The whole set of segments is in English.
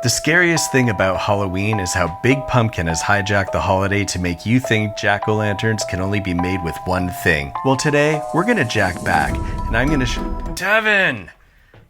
The scariest thing about Halloween is how Big Pumpkin has hijacked the holiday to make you think jack-o'-lanterns can only be made with one thing. Well, today, we're gonna jack back, and I'm gonna Devin!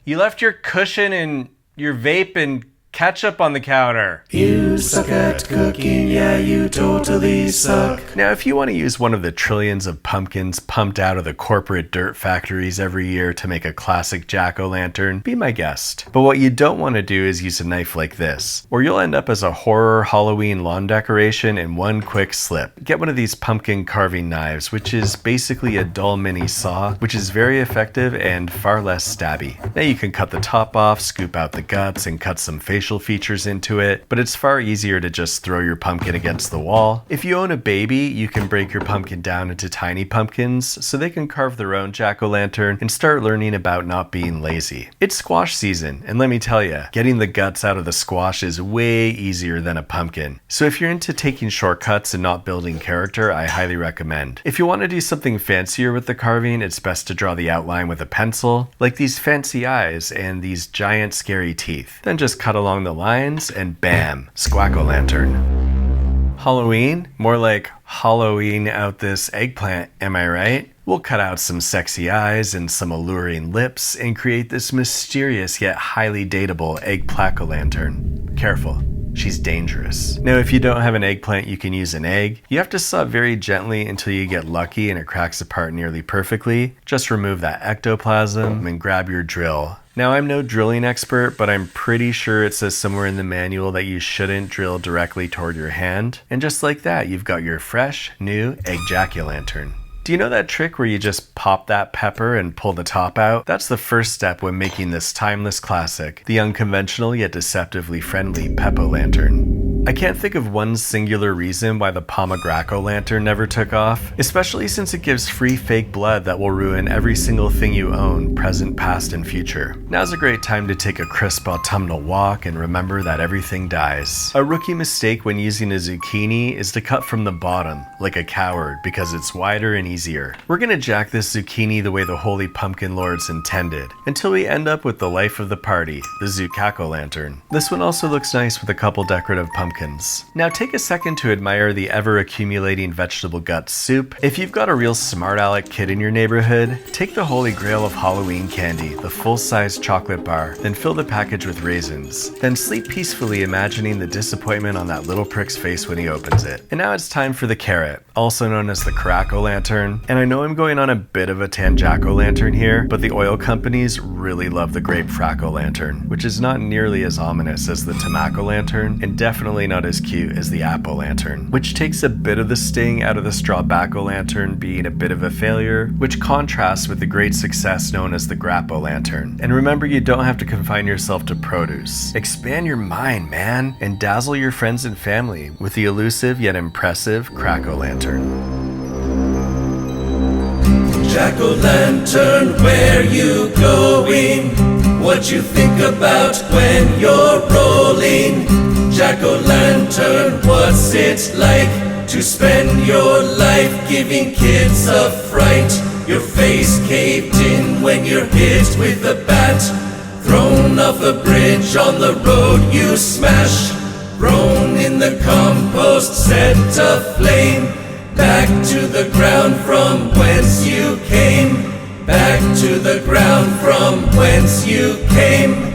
You left your cushion and your vape and ketchup on the counter. You suck at cooking, yeah, you totally suck. Now, if you want to use one of the trillions of pumpkins pumped out of the corporate dirt factories every year to make a classic jack-o'-lantern, be my guest. But what you don't want to do is use a knife like this, or you'll end up as a horror Halloween lawn decoration in one quick slip. Get one of these pumpkin carving knives, which is basically a dull mini saw, which is very effective and far less stabby. Now you can cut the top off, scoop out the guts, and cut some facial features into it, but it's far easier to just throw your pumpkin against the wall. If you own a baby, you can break your pumpkin down into tiny pumpkins so they can carve their own jack-o'-lantern and start learning about not being lazy. It's squash season, and let me tell you, getting the guts out of the squash is way easier than a pumpkin. So if you're into taking shortcuts and not building character, I highly recommend. If you want to do something fancier with the carving, it's best to draw the outline with a pencil, like these fancy eyes and these giant scary teeth. Then just cut along the lines and bam, squack-o'-lantern. Halloween? More like Halloween out this eggplant, am I right? We'll cut out some sexy eyes and some alluring lips and create this mysterious yet highly dateable eggplack-o'-lantern. Careful. She's dangerous. Now, if you don't have an eggplant, you can use an egg. You have to saw very gently until you get lucky and it cracks apart nearly perfectly. Just remove that ectoplasm and grab your drill. Now, I'm no drilling expert, but I'm pretty sure it says somewhere in the manual that you shouldn't drill directly toward your hand. And just like that, you've got your fresh, new egg jack-o'-lantern. Do you know that trick where you just pop that pepper and pull the top out? That's the first step when making this timeless classic, the unconventional yet deceptively friendly Pep-O-Lantern. I can't think of one singular reason why the pomegranate-o'-lantern never took off, especially since it gives free fake blood that will ruin every single thing you own, present, past, and future. Now's a great time to take a crisp autumnal walk and remember that everything dies. A rookie mistake when using a zucchini is to cut from the bottom, like a coward, because it's wider and easier. We're gonna jack this zucchini the way the holy pumpkin lords intended, until we end up with the life of the party, the Zucaco-lantern. This one also looks nice with a couple decorative pumpkins. Now take a second to admire the ever-accumulating vegetable gut soup. If you've got a real smart aleck kid in your neighborhood, take the holy grail of Halloween candy, the full-size chocolate bar, then fill the package with raisins. Then sleep peacefully imagining the disappointment on that little prick's face when he opens it. And now it's time for the carrot, also known as the crack-o'-lantern. And I know I'm going on a bit of a tan-jack-o'-lantern here, but the oil companies really love the grape frack-o'-lantern, which is not nearly as ominous as the tamaco-lantern, and definitely not as cute as the apple-lantern, which takes a bit of the sting out of the strawback-o'-lantern being a bit of a failure, which contrasts with the great success known as the grappo-lantern. And remember, you don't have to confine yourself to produce. Expand your mind, man, and dazzle your friends and family with the elusive yet impressive crack-o'-lantern. Jack-o'-lantern, where you going? What you think about when you're rolling? Jack-o'-lantern, what's it like to spend your life giving kids a fright? Your face caved in when you're hit with a bat, thrown off a bridge on the road you smash, thrown in the compost, set aflame, back to the ground from whence you came, back to the ground from whence you came.